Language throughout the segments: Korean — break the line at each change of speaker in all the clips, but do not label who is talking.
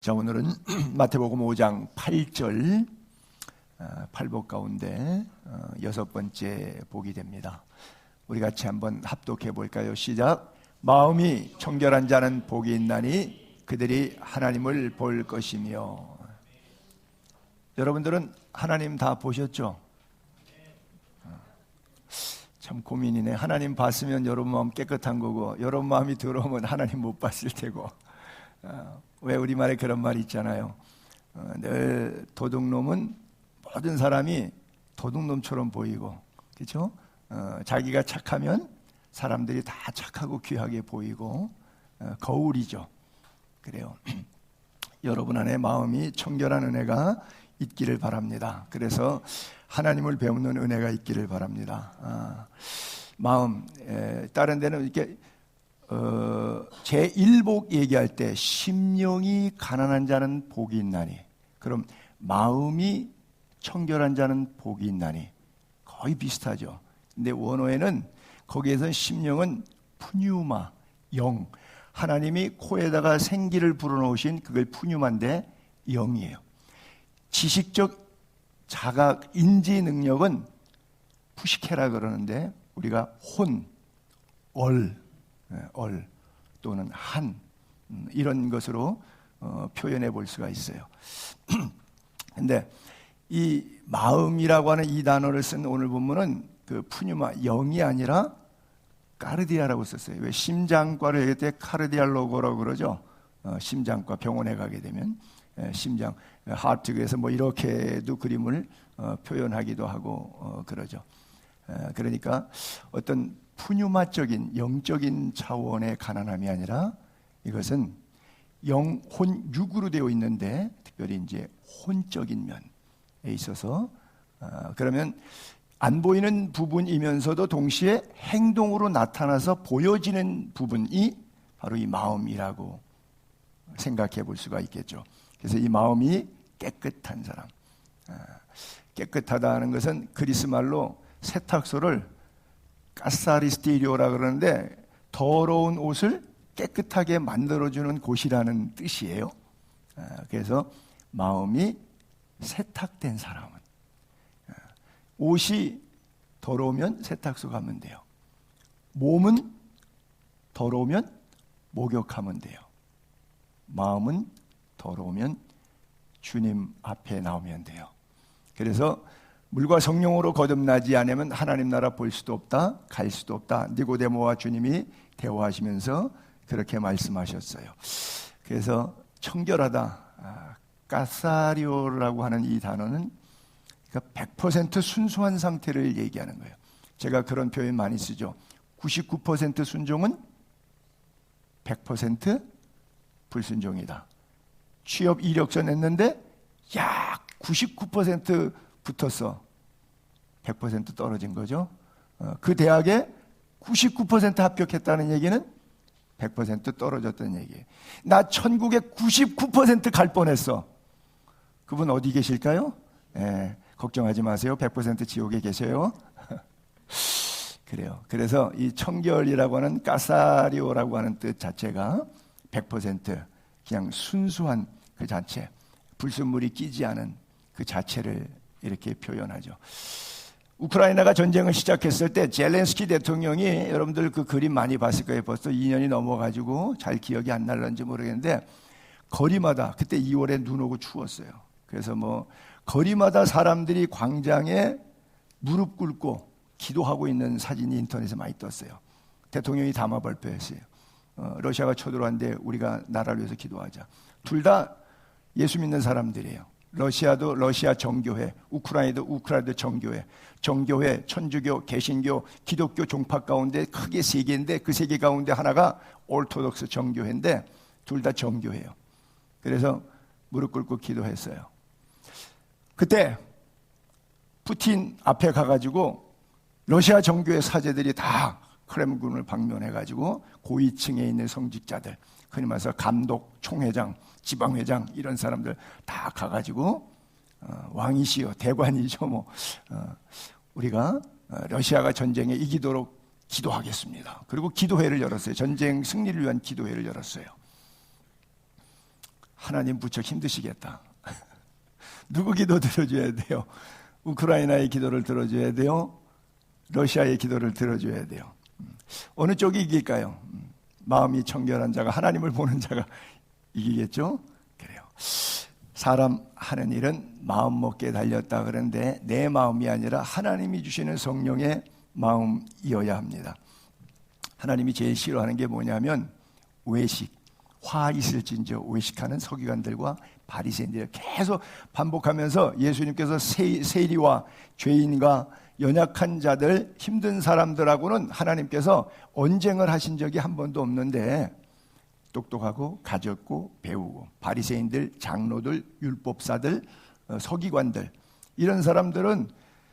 자, 오늘은 마태복음 5장 8절 팔복 가운데 6번째 복이 됩니다. 우리 같이 한번 합독해 볼까요? 시작. 마음이 청결한 자는 복이 있나니 그들이 하나님을 볼 것이며. 여러분들은 하나님 다 보셨죠? 참 고민이네. 하나님 봤으면 여러분 마음 깨끗한 거고, 여러분 마음이 더러우면 하나님 못 봤을 테고. 왜 우리말에 그런 말이 있잖아요. 늘 도둑놈은 모든 사람이 도둑놈처럼 보이고, 그렇죠? 자기가 착하면 사람들이 다 착하고 귀하게 보이고, 거울이죠. 그래요. 여러분 안에 마음이 청결한 은혜가 있기를 바랍니다. 그래서 하나님을 배우는 은혜가 있기를 바랍니다. 마음, 다른 데는 이렇게 제1복 얘기할 때 심령이 가난한 자는 복이 있나니, 그럼 마음이 청결한 자는 복이 있나니 거의 비슷하죠. 근데 원어에는 거기에선 심령은 푸뉴마, 영, 하나님이 코에다가 생기를 불어넣으신 그걸 푸뉴마인데 영이에요. 지식적 자각, 인지 능력은 푸시케라 그러는데 우리가 혼, 얼 또는 한 이런 것으로 표현해 볼 수가 있어요. 근데 이 마음이라고 하는 이 단어를 쓴 오늘 본문은 그 푸뉴마, 영이 아니라 까르디아라고 썼어요. 왜 심장과를 얘기할 때 카르디알로고라고 그러죠. 심장과 병원에 가게 되면 심장, 하트에서 뭐 이렇게도 그림을 표현하기도 하고 그러죠. 그러니까 어떤 푸뉴마적인 영적인 차원의 가난함이 아니라 이것은 영, 혼, 육으로 되어 있는데 특별히 이제 혼적인 면에 있어서 그러면 안 보이는 부분이면서도 동시에 행동으로 나타나서 보여지는 부분이 바로 이 마음이라고 생각해 볼 수가 있겠죠. 그래서 이 마음이 깨끗한 사람, 깨끗하다는 것은 그리스 말로 세탁소를 까사리스티리오라 그러는데 더러운 옷을 깨끗하게 만들어주는 곳이라는 뜻이에요. 그래서 마음이 세탁된 사람은, 옷이 더러우면 세탁소 가면 돼요. 몸은 더러우면 목욕하면 돼요. 마음은 더러우면 주님 앞에 나오면 돼요. 그래서 물과 성령으로 거듭나지 않으면 하나님 나라 볼 수도 없다, 갈 수도 없다. 니고데모와 주님이 대화하시면서 그렇게 말씀하셨어요. 그래서 청결하다, 까사리오라고 하는 이 단어는 100% 순수한 상태를 얘기하는 거예요. 제가 그런 표현 많이 쓰죠. 99% 순종은 100% 불순종이다. 취업 이력서 냈는데 약 99% 붙었어. 100% 떨어진 거죠. 그 대학에 99% 합격했다는 얘기는 100% 떨어졌다는 얘기예요. 나 천국에 99% 갈 뻔했어. 그분 어디 계실까요? 걱정하지 마세요. 100% 지옥에 계세요. 그래요. 그래서 이 청결이라고 하는 까사리오라고 하는 뜻 자체가 100% 그냥 순수한 그 자체, 불순물이 끼지 않은 그 자체를 이렇게 표현하죠. 우크라이나가 전쟁을 시작했을 때 젤렌스키 대통령이, 여러분들 그 그림 많이 봤을 거예요. 벌써 2년이 넘어가지고 잘 기억이 안 날런지 모르겠는데 거리마다, 그때 2월에 눈 오고 추웠어요. 그래서 뭐 거리마다 사람들이 광장에 무릎 꿇고 기도하고 있는 사진이 인터넷에 많이 떴어요. 대통령이 담화 발표했어요. 러시아가 쳐들어왔는데 우리가 나라를 위해서 기도하자. 둘 다 예수 믿는 사람들이에요. 러시아도 러시아 정교회, 우크라이나도 우크라이나 정교회, 정교회, 천주교, 개신교, 기독교 종파 가운데 크게 세 개인데 그 세 개 가운데 하나가 오르토독스 정교회인데 둘 다 정교회예요. 그래서 무릎 꿇고 기도했어요. 그때 푸틴 앞에 가가지고 러시아 정교회 사제들이 다 크렘군을 방문해가지고 고위층에 있는 성직자들, 흔히 말해서 감독, 총회장, 지방회장 이런 사람들 다 가가지고 왕이시여, 대관이죠, 뭐 우리가 러시아가 전쟁에 이기도록 기도하겠습니다. 그리고 기도회를 열었어요. 전쟁 승리를 위한 기도회를 열었어요. 하나님 부쩍 힘드시겠다. 누구 기도 들어줘야 돼요? 우크라이나의 기도를 들어줘야 돼요? 러시아의 기도를 들어줘야 돼요? 어느 쪽이 이길까요? 마음이 청결한 자가, 하나님을 보는 자가 이기겠죠? 그래요. 사람 하는 일은 마음 먹기에 달렸다 그러는데 내 마음이 아니라 하나님이 주시는 성령의 마음이어야 합니다. 하나님이 제일 싫어하는 게 뭐냐면 외식, 화 있을진저 외식하는 서기관들과 바리새인들 계속 반복하면서 예수님께서 세리와 죄인과 연약한 자들, 힘든 사람들하고는 하나님께서 언쟁을 하신 적이 한 번도 없는데 똑똑하고 가졌고 배우고 바리새인들, 장로들, 율법사들, 서기관들 이런 사람들은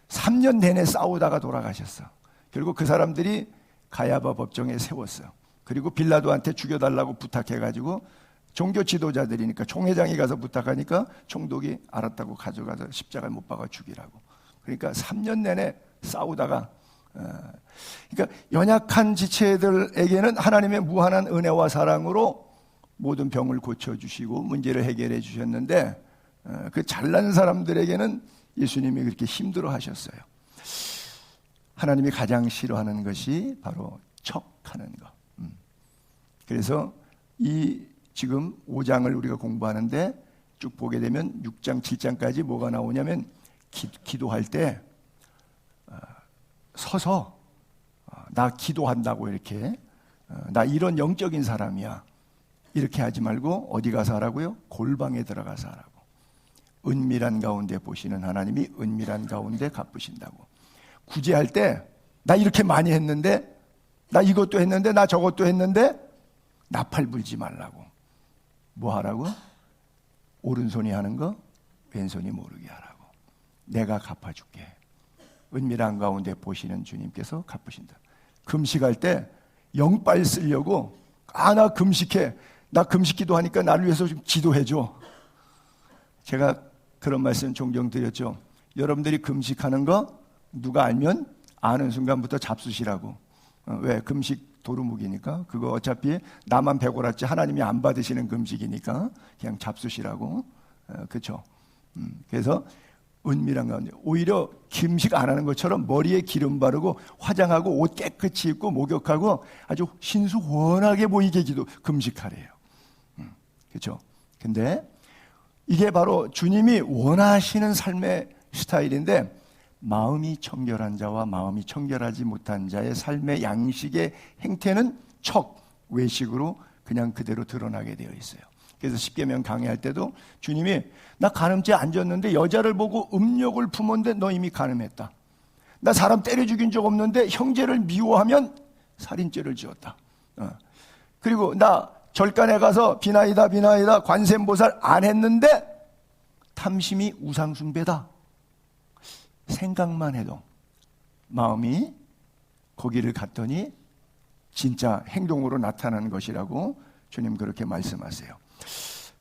3년 내내 싸우다가 돌아가셨어. 그리고 그 사람들이 가야바 법정에 세웠어. 그리고 빌라도한테 죽여달라고 부탁해가지고 종교 지도자들이니까 총회장이 가서 부탁하니까 총독이 알았다고 가져가서 십자가에 못 박아 죽이라고. 그러니까 3년 내내 싸우다가 그러니까 연약한 지체들에게는 하나님의 무한한 은혜와 사랑으로 모든 병을 고쳐주시고 문제를 해결해 주셨는데 그 잘난 사람들에게는 예수님이 그렇게 힘들어 하셨어요. 하나님이 가장 싫어하는 것이 바로 척하는 것. 그래서 이 지금 5장을 우리가 공부하는데 쭉 보게 되면 6장, 7장까지 뭐가 나오냐면 기도할 때 서서 나 기도한다고 이렇게 나 이런 영적인 사람이야 이렇게 하지 말고 어디 가서 하라고요? 골방에 들어가서 하라고. 은밀한 가운데 보시는 하나님이 은밀한 가운데 갚으신다고. 구제할 때 나 이렇게 많이 했는데 나 이것도 했는데 나 저것도 했는데 나팔 불지 말라고. 뭐 하라고? 오른손이 하는 거 왼손이 모르게 하라고. 내가 갚아줄게. 은밀한 가운데 보시는 주님께서 갚으신다. 금식할 때 영빨 쓰려고 나 금식해. 나 금식기도 하니까 나를 위해서 좀 기도해줘. 제가 그런 말씀 종종 드렸죠. 여러분들이 금식하는 거 누가 알면 아는 순간부터 잡수시라고. 왜? 금식 도루묵이니까. 그거 어차피 나만 배고랐지 하나님이 안 받으시는 금식이니까 그냥 잡수시라고. 그렇죠? 그래서 은밀한 가운데 오히려 금식 안 하는 것처럼 머리에 기름 바르고 화장하고 옷 깨끗이 입고 목욕하고 아주 신수원하게 보이게 금식하래요. 그렇죠? 근데 이게 바로 주님이 원하시는 삶의 스타일인데 마음이 청결한 자와 마음이 청결하지 못한 자의 삶의 양식의 행태는 외식으로 그냥 그대로 드러나게 되어 있어요. 그래서 십계명 강의할 때도 주님이 나 간음죄 안 졌는데 여자를 보고 음욕을 품었는데 너 이미 간음했다. 나 사람 때려 죽인 적 없는데 형제를 미워하면 살인죄를 지었다. 그리고 나 절간에 가서 비나이다 관세음보살 안 했는데 탐심이 우상숭배다. 생각만 해도 마음이 거기를 갔더니 진짜 행동으로 나타나는 것이라고 주님 그렇게 말씀하세요.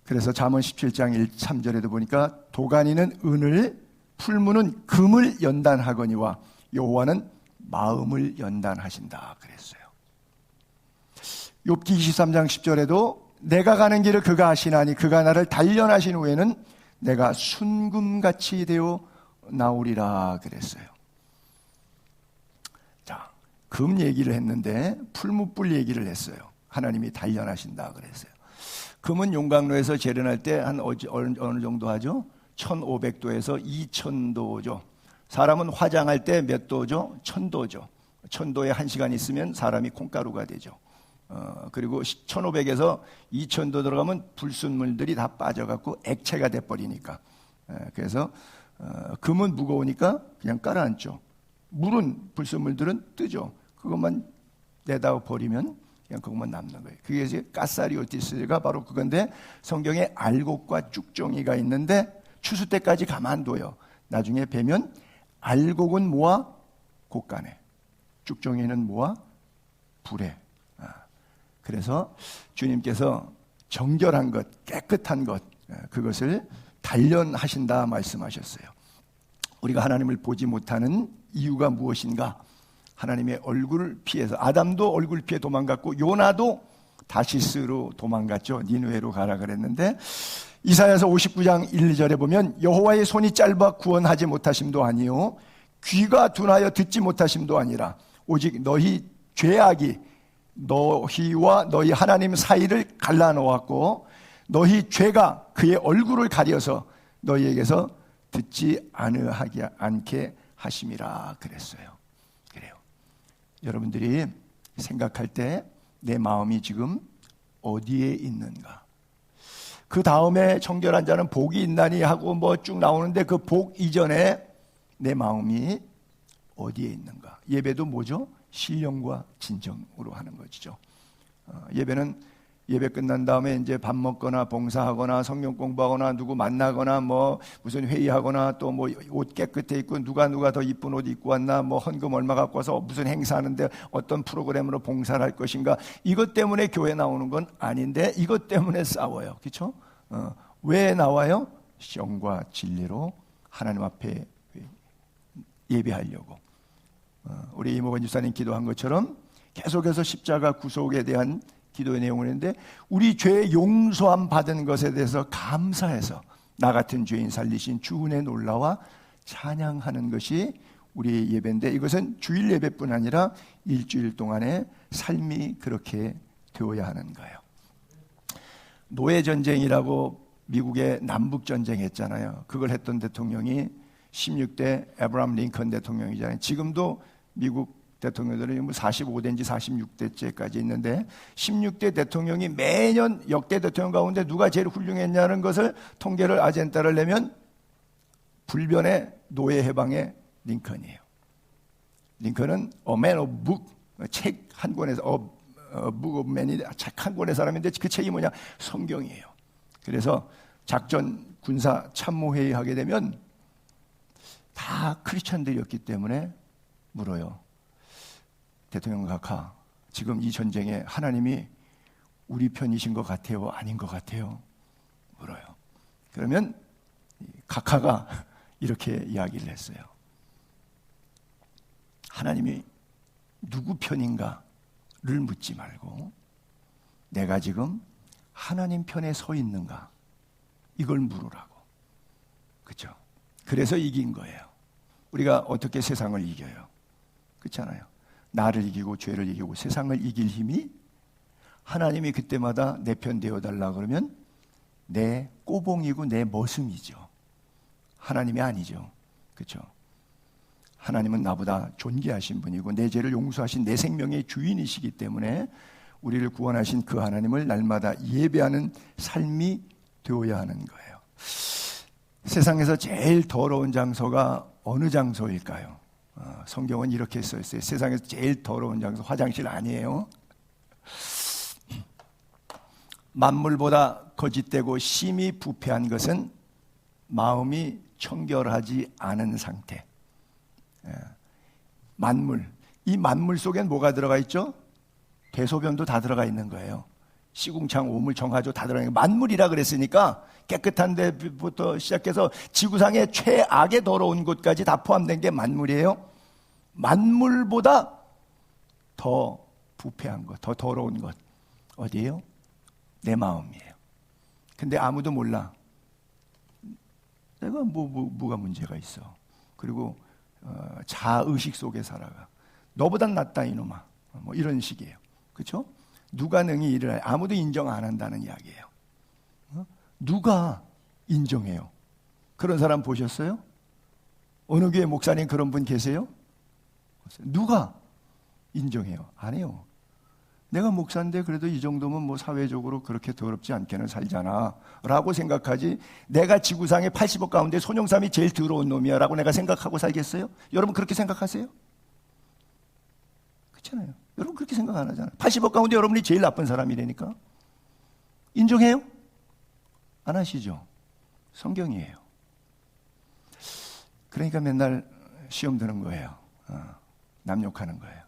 그래서 잠언 17장 1, 3절에도 보니까 도가니는 은을, 풀무는 금을 연단하거니와 여호와는 마음을 연단하신다 그랬어요. 욥기 23장 10절에도 내가 가는 길을 그가 아시나니 그가 나를 단련하신 후에는 내가 순금같이 되어 나오리라 그랬어요. 자, 금 얘기를 했는데 풀무불 얘기를 했어요. 하나님이 단련하신다 그랬어요. 금은 용광로에서 재련할 때 한 어느 정도 하죠? 1500도에서 2000도죠. 사람은 화장할 때 몇 도죠? 1000도죠. 1000도에 1시간 있으면 사람이 콩가루가 되죠. 그리고 1500에서 2000도 들어가면 불순물들이 다 빠져갖고 액체가 돼버리니까. 그래서 금은 무거우니까 그냥 깔아앉죠. 물은 불순물들은 뜨죠. 그것만 내다 버리면 그냥 그것만 남는 거예요. 그게 이제 가사리오티스가 바로 그건데 성경에 알곡과 쭉종이가 있는데 추수 때까지 가만둬요. 나중에 베면 알곡은 모아 곡간에, 쭉종이는 모아 불에. 그래서 주님께서 정결한 것, 깨끗한 것, 그것을 단련하신다 말씀하셨어요. 우리가 하나님을 보지 못하는 이유가 무엇인가? 하나님의 얼굴을 피해서 아담도 얼굴 피해 도망갔고 요나도 다시스로 도망갔죠. 니느웨로 가라 그랬는데 이사야서 59장 1, 2절에 보면 여호와의 손이 짧아 구원하지 못하심도 아니요 귀가 둔하여 듣지 못하심도 아니라 오직 너희 죄악이 너희와 너희 하나님 사이를 갈라놓았고 너희 죄가 그의 얼굴을 가려서 너희에게서 듣지 않게 하심이라 그랬어요. 그래요. 여러분들이 생각할 때 내 마음이 지금 어디에 있는가? 그 다음에 청결한 자는 복이 있나니 하고 뭐 쭉 나오는데 그 복 이전에 내 마음이 어디에 있는가? 예배도 뭐죠? 신령과 진정으로 하는 것이죠. 예배는 예배 끝난 다음에 이제 밥 먹거나 봉사하거나 성경 공부하거나 누구 만나거나 뭐 무슨 회의하거나 또 뭐 옷 깨끗해 입고 누가 더 이쁜 옷 입고 왔나 뭐 헌금 얼마 갖고 와서 무슨 행사하는데 어떤 프로그램으로 봉사를 할 것인가 이것 때문에 교회 나오는 건 아닌데 이것 때문에 싸워요. 그렇죠? 왜 나와요? 시험과 진리로 하나님 앞에 예배하려고. 우리 이모건 집사님 기도한 것처럼 계속해서 십자가 구속에 대한 기도의 내용을 했는데 우리 죄 용서함 받은 것에 대해서 감사해서 나 같은 죄인 살리신 주 은혜 놀라와 찬양하는 것이 우리의 예배인데 이것은 주일 예배뿐 아니라 일주일 동안의 삶이 그렇게 되어야 하는 거예요. 노예전쟁이라고 미국의 남북전쟁 했잖아요. 그걸 했던 대통령이 16대 에브라함 링컨 대통령이잖아요. 지금도 미국 대통령들은 45대인지 46대째까지 있는데 16대 대통령이 매년 역대 대통령 가운데 누가 제일 훌륭했냐는 것을 통계를 아젠다를 내면 불변의 노예 해방의 링컨이에요. 링컨은 A Man of Book, 책 한 권에서 Book of Man이 책 한 권의 사람인데 그 책이 뭐냐? 성경이에요. 그래서 작전 군사 참모회의 하게 되면 다 크리스천들이었기 때문에 물어요. 대통령 각하, 지금 이 전쟁에 하나님이 우리 편이신 것 같아요? 아닌 것 같아요? 물어요. 그러면 각하가 이렇게 이야기를 했어요. 하나님이 누구 편인가를 묻지 말고 내가 지금 하나님 편에 서 있는가 이걸 물으라고. 그렇죠? 그래서 이긴 거예요. 우리가 어떻게 세상을 이겨요? 그렇잖아요. 나를 이기고 죄를 이기고 세상을 이길 힘이 하나님이 그때마다 내 편 되어달라 그러면 내 꼬봉이고 내 머슴이죠. 하나님이 아니죠. 그렇죠? 하나님은 나보다 존귀하신 분이고 내 죄를 용서하신 내 생명의 주인이시기 때문에 우리를 구원하신 그 하나님을 날마다 예배하는 삶이 되어야 하는 거예요. 세상에서 제일 더러운 장소가 어느 장소일까요? 성경은 이렇게 써있어요. 세상에서 제일 더러운 장소 화장실 아니에요. 만물보다 거짓되고 심히 부패한 것은 마음이 청결하지 않은 상태. 만물, 이 만물 속엔 뭐가 들어가 있죠? 대소변도 다 들어가 있는 거예요. 시궁창, 오물, 정화조 다 들어가 있는 거예요. 만물이라 그랬으니까 깨끗한 데부터 시작해서 지구상의 최악의 더러운 곳까지 다 포함된 게 만물이에요. 만물보다 더 부패한 것, 더 더러운 것 어디예요? 내 마음이에요. 근데 아무도 몰라. 내가 뭐가 문제가 있어. 그리고 자의식 속에 살아가. 너보단 낫다 이놈아. 뭐 이런 식이에요. 그렇죠? 누가 능히 일을 해? 아무도 인정 안 한다는 이야기예요. 누가 인정해요? 그런 사람 보셨어요? 어느 교회 목사님 그런 분 계세요? 누가 인정해요? 안 해요. 내가 목사인데 그래도 이 정도면 뭐 사회적으로 그렇게 더럽지 않게는 살잖아 라고 생각하지 내가 지구상의 80억 가운데 손영삼이 제일 더러운 놈이야 라고 내가 생각하고 살겠어요? 여러분 그렇게 생각하세요? 그렇잖아요. 여러분 그렇게 생각 안 하잖아요. 80억 가운데 여러분이 제일 나쁜 사람이라니까. 인정해요? 안 하시죠? 성경이에요. 그러니까 맨날 시험 드는 거예요. 남 욕하는 거예요.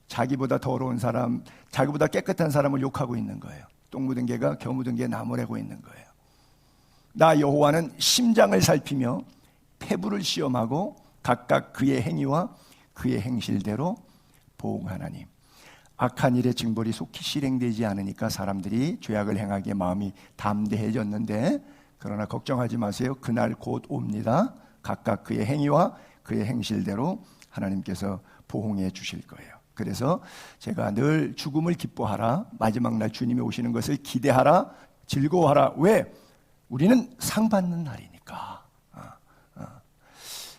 자기보다 더러운 사람, 자기보다 깨끗한 사람을 욕하고 있는 거예요. 똥 묻은 개가 겨 묻은 개 나무래고 있는 거예요. 나 여호와는 심장을 살피며 폐부를 시험하고 각각 그의 행위와 그의 행실대로 보응하나니 악한 일의 징벌이 속히 실행되지 않으니까 사람들이 죄악을 행하기에 마음이 담대해졌는데, 그러나 걱정하지 마세요. 그날 곧 옵니다. 각각 그의 행위와 그의 행실대로 하나님께서 보응해 주실 거예요. 그래서 제가 늘 죽음을 기뻐하라, 마지막 날 주님이 오시는 것을 기대하라, 즐거워하라. 왜? 우리는 상 받는 날이니까.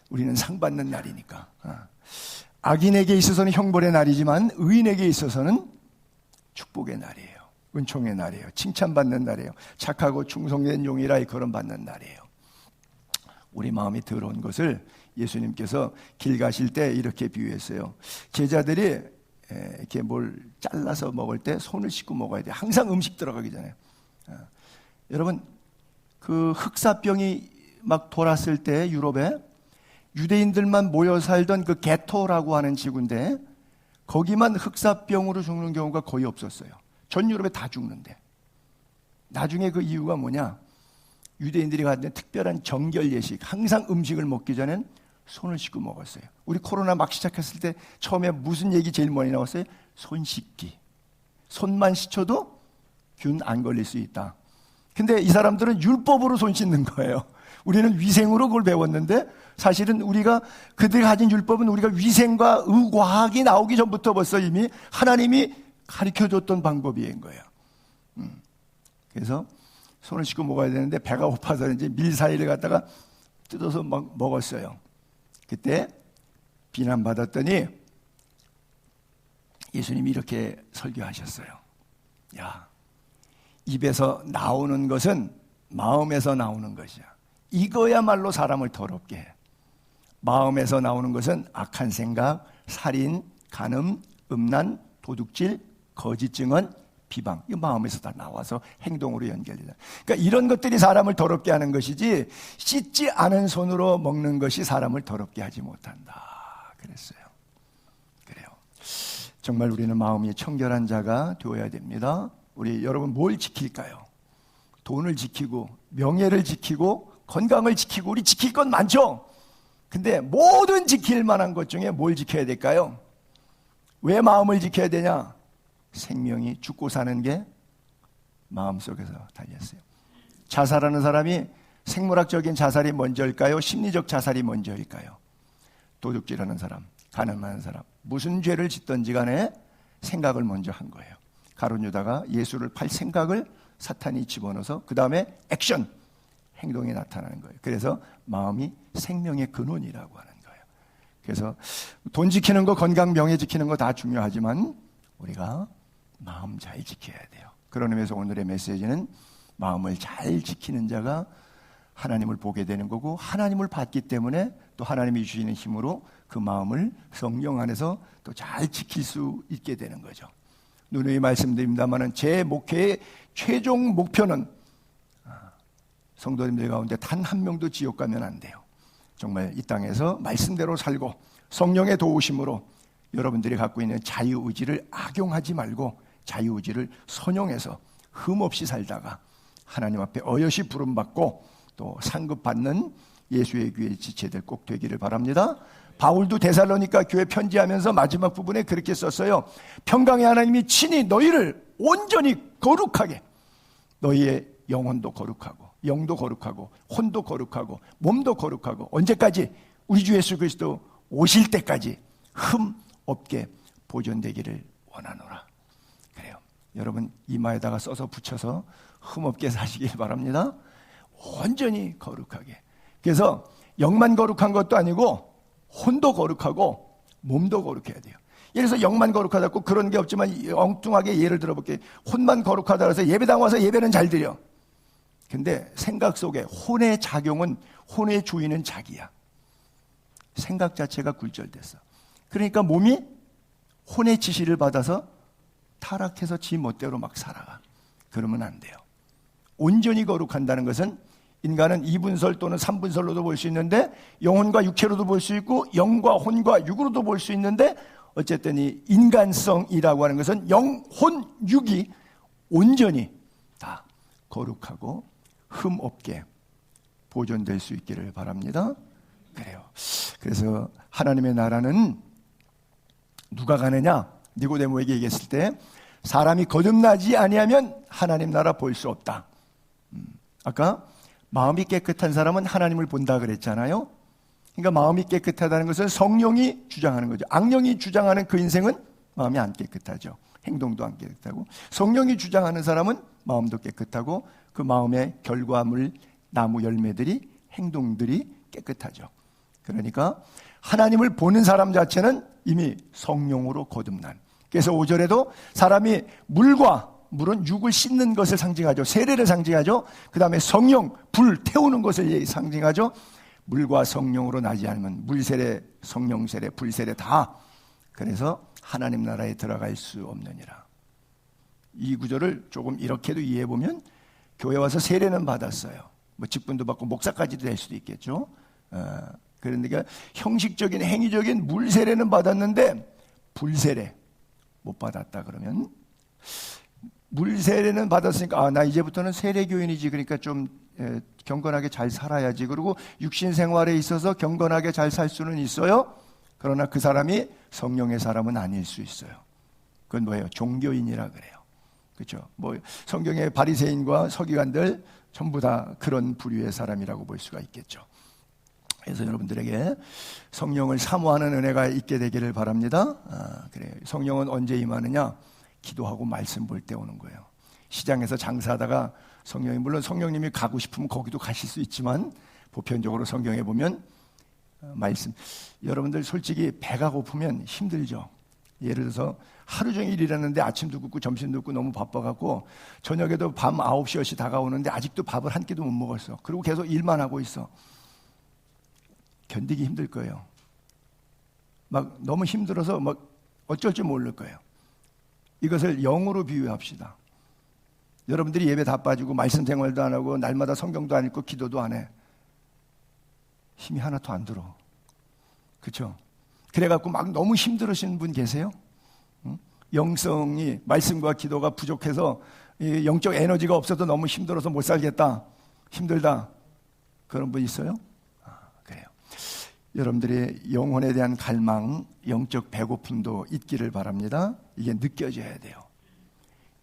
우리는 상 받는 날이니까. 악인에게 있어서는 형벌의 날이지만 의인에게 있어서는 축복의 날이에요. 은총의 날이에요. 칭찬받는 날이에요. 착하고 충성된 용이라 거론받는 날이에요. 우리 마음이 더러운 것을 예수님께서 길 가실 때 이렇게 비유했어요. 제자들이 이렇게 뭘 잘라서 먹을 때 손을 씻고 먹어야 돼요. 항상 음식 들어가기 전에. 여러분, 그 흑사병이 막 돌았을 때 유럽에 유대인들만 모여 살던 그 게토라고 하는 지구인데, 거기만 흑사병으로 죽는 경우가 거의 없었어요. 전 유럽에 다 죽는데. 나중에 그 이유가 뭐냐? 유대인들이 갖는 특별한 정결 예식, 항상 음식을 먹기 전엔 손을 씻고 먹었어요. 우리 코로나 막 시작했을 때 처음에 무슨 얘기 제일 많이 나왔어요? 손 씻기. 손만 씻어도 균 안 걸릴 수 있다. 근데 이 사람들은 율법으로 손 씻는 거예요. 우리는 위생으로 그걸 배웠는데, 사실은 우리가 그들이 가진 율법은 우리가 위생과 의과학이 나오기 전부터 벌써 이미 하나님이 가르쳐줬던 방법인 거예요. 그래서 손을 씻고 먹어야 되는데 배가 고파서 이제 밀 사이를 갖다가 뜯어서 먹었어요. 그때 비난받았더니 예수님이 이렇게 설교하셨어요. 야, 입에서 나오는 것은 마음에서 나오는 것이야. 이거야말로 사람을 더럽게 해. 마음에서 나오는 것은 악한 생각, 살인, 간음, 음란, 도둑질, 거짓 증언, 비방. 이 마음에서 다 나와서 행동으로 연결되다. 그러니까 이런 것들이 사람을 더럽게 하는 것이지, 씻지 않은 손으로 먹는 것이 사람을 더럽게 하지 못한다. 그랬어요. 그래요. 정말 우리는 마음이 청결한 자가 되어야 됩니다. 우리 여러분 뭘 지킬까요? 돈을 지키고 명예를 지키고 건강을 지키고 우리 지킬 건 많죠. 근데 모든 지킬 만한 것 중에 뭘 지켜야 될까요? 왜 마음을 지켜야 되냐? 생명이 죽고 사는 게 마음속에서 달렸어요. 자살하는 사람이 생물학적인 자살이 먼저일까요? 심리적 자살이 먼저일까요? 도둑질하는 사람, 간음하는 사람, 무슨 죄를 짓든지 간에 생각을 먼저 한 거예요. 가룟 유다가 예수를 팔 생각을 사탄이 집어넣어서 그 다음에 액션, 행동이 나타나는 거예요. 그래서 마음이 생명의 근원이라고 하는 거예요. 그래서 돈 지키는 거, 건강, 명예 지키는 거 다 중요하지만 우리가 마음 잘 지켜야 돼요. 그런 의미에서 오늘의 메시지는 마음을 잘 지키는 자가 하나님을 보게 되는 거고, 하나님을 받기 때문에 또 하나님이 주시는 힘으로 그 마음을 성령 안에서 또 잘 지킬 수 있게 되는 거죠. 누누이 말씀드립니다만 제 목회의 최종 목표는 성도님들 가운데 단 한 명도 지옥 가면 안 돼요. 정말 이 땅에서 말씀대로 살고 성령의 도우심으로 여러분들이 갖고 있는 자유의지를 악용하지 말고 자유의지를 선용해서 흠없이 살다가 하나님 앞에 어여시 부름받고 또 상급받는 예수의 교회 지체들 꼭 되기를 바랍니다. 바울도 데살로니가 교회 편지하면서 마지막 부분에 그렇게 썼어요. 평강의 하나님이 친히 너희를 온전히 거룩하게, 너희의 영혼도 거룩하고 영도 거룩하고 혼도 거룩하고 몸도 거룩하고, 언제까지? 우리 주 예수 그리스도 오실 때까지 흠 없게 보존되기를 원하노라. 그래요. 여러분 이마에다가 써서 붙여서 흠 없게 사시길 바랍니다. 온전히 거룩하게. 그래서 영만 거룩한 것도 아니고 혼도 거룩하고 몸도 거룩해야 돼요. 예를 들어서 영만 거룩하다고 그런 게 없지만 엉뚱하게 예를 들어볼게요. 혼만 거룩하다 해서 예배당 와서 예배는 잘 드려. 근데 생각 속에 혼의 작용은, 혼의 주인은 자기야. 생각 자체가 굴절됐어. 그러니까 몸이 혼의 지시를 받아서 타락해서 지 멋대로 막 살아가. 그러면 안 돼요. 온전히 거룩한다는 것은 인간은 2분설 또는 3분설로도 볼 수 있는데, 영혼과 육체로도 볼 수 있고 영과 혼과 육으로도 볼 수 있는데, 어쨌든 이 인간성이라고 하는 것은 영, 혼, 육이 온전히 다 거룩하고 흠 없게 보존될 수 있기를 바랍니다. 그래요. 그래서 하나님의 나라는 누가 가느냐? 니고데모에게 얘기했을 때 사람이 거듭나지 아니하면 하나님 나라 볼 수 없다. 아까 마음이 깨끗한 사람은 하나님을 본다 그랬잖아요. 그러니까 마음이 깨끗하다는 것은 성령이 주장하는 거죠. 악령이 주장하는 그 인생은 마음이 안 깨끗하죠. 행동도 안 깨끗하고, 성령이 주장하는 사람은 마음도 깨끗하고 그 마음의 결과물, 나무 열매들이, 행동들이 깨끗하죠. 그러니까 하나님을 보는 사람 자체는 이미 성령으로 거듭난. 그래서 5절에도 사람이 물은 육을 씻는 것을 상징하죠. 세례를 상징하죠. 그 다음에 성령, 불 태우는 것을 상징하죠. 물과 성령으로 나지 않으면 물세례, 성령세례, 불세례 다. 그래서 하나님 나라에 들어갈 수 없느니라. 이 구절을 조금 이렇게도 이해해보면 교회 와서 세례는 받았어요. 뭐 직분도 받고 목사까지도 될 수도 있겠죠. 그러니까 형식적인 행위적인 물세례는 받았는데 불세례 못 받았다 그러면, 물세례는 받았으니까 나 이제부터는 세례교인이지, 그러니까 좀 경건하게 잘 살아야지, 그리고 육신 생활에 있어서 경건하게 잘 살 수는 있어요. 그러나 그 사람이 성령의 사람은 아닐 수 있어요. 그건 뭐예요? 종교인이라 그래요. 그렇죠? 뭐 성경의 바리새인과 서기관들 전부 다 그런 부류의 사람이라고 볼 수가 있겠죠. 그래서 여러분들에게 성령을 사모하는 은혜가 있게 되기를 바랍니다. 그래요. 성령은 언제 임하느냐? 기도하고 말씀 볼 때 오는 거예요. 시장에서 장사하다가 성령이, 물론 성령님이 가고 싶으면 거기도 가실 수 있지만 보편적으로 성경에 보면 말씀, 여러분들 솔직히 배가 고프면 힘들죠. 예를 들어서 하루 종일 일하는데 아침도 굶고 점심도 굶고 너무 바빠갖고 저녁에도 밤 9시 10시 다가오는데 아직도 밥을 한 끼도 못 먹었어. 그리고 계속 일만 하고 있어. 견디기 힘들 거예요. 막 너무 힘들어서 막 어쩔 줄 모를 거예요. 이것을 영으로 비유합시다. 여러분들이 예배 다 빠지고 말씀 생활도 안 하고 날마다 성경도 안 읽고 기도도 안 해. 힘이 하나도 안 들어. 그렇죠? 그래갖고 막 너무 힘들으신 분 계세요? 영성이, 말씀과 기도가 부족해서 영적 에너지가 없어도 너무 힘들어서 못 살겠다, 힘들다, 그런 분 있어요? 그래요. 여러분들의 영혼에 대한 갈망, 영적 배고픔도 있기를 바랍니다. 이게 느껴져야 돼요.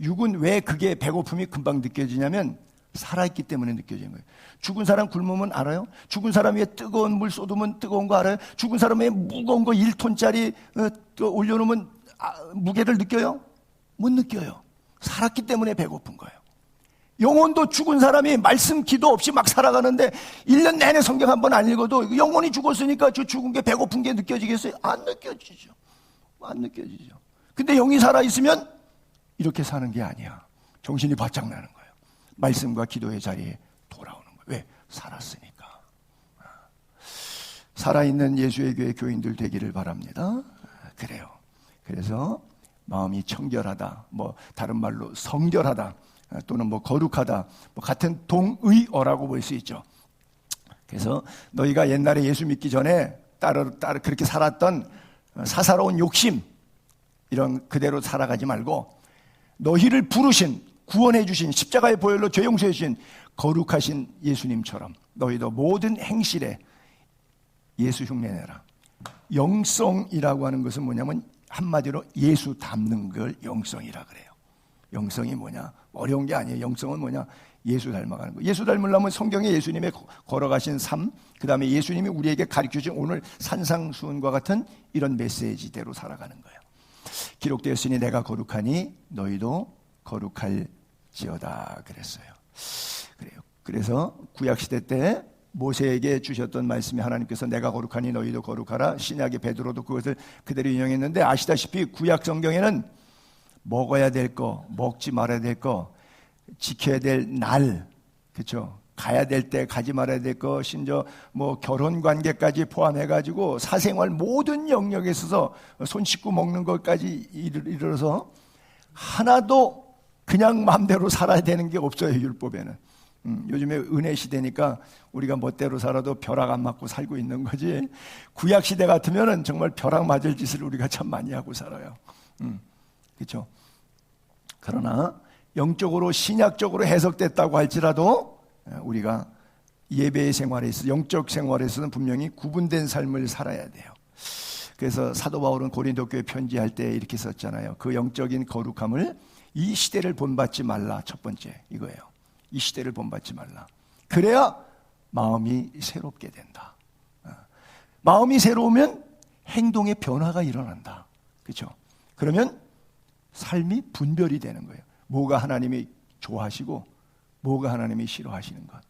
육은 왜 그게 배고픔이 금방 느껴지냐면 살아있기 때문에 느껴지는 거예요. 죽은 사람 굶으면 알아요? 죽은 사람 위에 뜨거운 물 쏟으면 뜨거운 거 알아요? 죽은 사람 위에 무거운 거 1톤짜리 올려놓으면 무게를 느껴요? 못 느껴요. 살았기 때문에 배고픈 거예요. 영혼도 죽은 사람이 말씀 기도 없이 막 살아가는데 1년 내내 성경 한 번 안 읽어도 영혼이 죽었으니까 저 죽은 게 배고픈 게 느껴지겠어요? 안 느껴지죠. 안 느껴지죠. 근데 영이 살아있으면 이렇게 사는 게 아니야. 정신이 바짝 나는 거예요. 말씀과 기도의 자리에 돌아오는 거예요. 왜? 살았으니까. 살아있는 예수의 교회 교인들 되기를 바랍니다. 그래요. 그래서 마음이 청결하다, 뭐 다른 말로 성결하다, 또는 뭐 거룩하다, 뭐 같은 동의어라고 볼 수 있죠. 그래서 너희가 옛날에 예수 믿기 전에 따로 그렇게 살았던 사사로운 욕심, 이런 그대로 살아가지 말고 너희를 부르신, 구원해 주신, 십자가의 보혈로 죄 용서해 주신 거룩하신 예수님처럼 너희도 모든 행실에 예수 흉내내라. 영성이라고 하는 것은 뭐냐면 한마디로 예수 닮는 걸 영성이라 그래요. 영성이 뭐냐? 어려운 게 아니에요. 영성은 뭐냐? 예수 닮아가는 거. 예수 닮으려면 성경에 예수님의 걸어가신 삶, 그 다음에 예수님이 우리에게 가르쳐주신 오늘 산상수훈과 같은 이런 메시지대로 살아가는 거예요. 기록되었으니 내가 거룩하니 너희도 거룩할지어다 그랬어요. 그래요. 그래서 구약시대 때 모세에게 주셨던 말씀이 하나님께서 내가 거룩하니 너희도 거룩하라. 신약의 베드로도 그것을 그대로 인용했는데, 아시다시피 구약 성경에는 먹어야 될 거, 먹지 말아야 될 거, 지켜야 될 날, 그렇죠? 가야 될 때 가지 말아야 될 거, 심지어 뭐 결혼 관계까지 포함해가지고 사생활 모든 영역에 있어서 손 씻고 먹는 것까지 이르러서 하나도 그냥 마음대로 살아야 되는 게 없어요, 율법에는. 요즘에 은혜 시대니까 우리가 멋대로 살아도 벼락 안 맞고 살고 있는 거지, 구약 시대 같으면은 정말 벼락 맞을 짓을 우리가 참 많이 하고 살아요. 그렇죠? 그러나 영적으로 신약적으로 해석됐다고 할지라도 우리가 예배의 생활에 있어, 영적 생활에서는 분명히 구분된 삶을 살아야 돼요. 그래서 사도 바울은 고린도 교회 편지할 때 이렇게 썼잖아요. 그 영적인 거룩함을 이 시대를 본받지 말라. 첫 번째 이거예요. 이 시대를 본받지 말라. 그래야 마음이 새롭게 된다. 마음이 새로우면 행동의 변화가 일어난다. 그렇죠? 그러면 삶이 분별이 되는 거예요. 뭐가 하나님이 좋아하시고 뭐가 하나님이 싫어하시는 것.